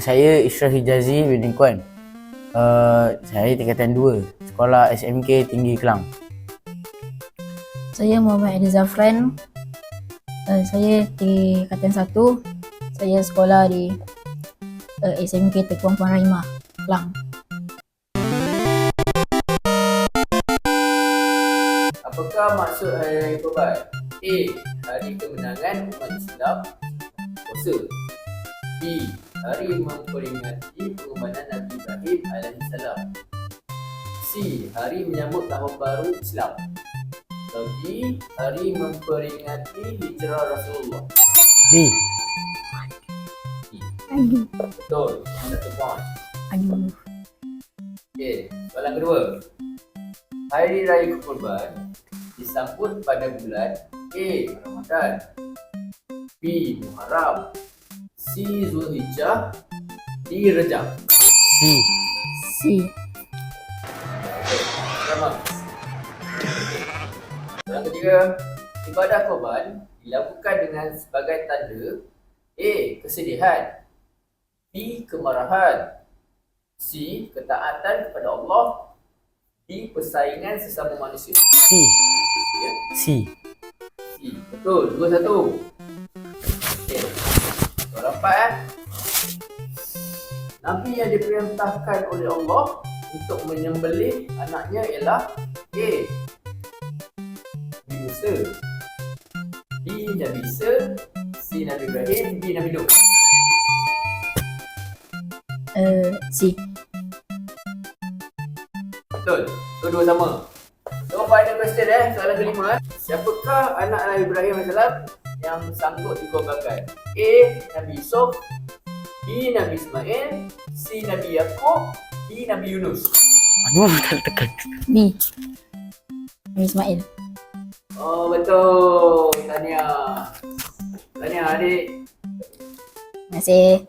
Saya Ishraf Hijazi bin Kuan. Saya tingkatan 2, sekolah SMK Tinggi Kelang. Saya Muhammad Adi Zafran. Saya tingkatan 1. Saya sekolah di SMK Tekuang Puan Rahimah, Kelang. Apakah maksud Hari Raya Kurban? A. Hari kemenangan umat Islam puasa. B. Hari memperingati pengorbanan Nabi Ibrahim AS. C. Hari menyambut tahun baru Islam. Atau D. Hari memperingati hijrah Rasulullah. D. Betul, 1 point. Aduh. Okay, soalan kedua. Hari Raya Kurban disambut pada bulan A. Ramadan, B. Muharram, C. Zulhijjah, D. Rejab. C. Sama. Soalan ketiga. Ibadah korban dilakukan dengan sebagai tanda A. Kesedihan, B. Kemarahan, C. Ketaatan kepada Allah, D. Persaingan sesama manusia. C. Ya? C. C. Betul, 2-1. Okay. Soalan 4. Nabi yang diperintahkan oleh Allah untuk menyembelih anaknya ialah A. Nabi Musa, B. Nabi Isa, C. Nabi Ibrahim, D. Nabi Nuh. C. Betul, dua sama. So final question soalan kelima. Siapakah anak Nabi Ibrahim AS yang sanggup dikorbankan? A. Nabi Yusuf, B. Nabi Ismail, C. Nabi Yaakob, D. Nabi Yunus. Aduh, tak tekan. B. Nabi Ismail. Oh betul, Tahniah. Tahniah adik. Terima kasih.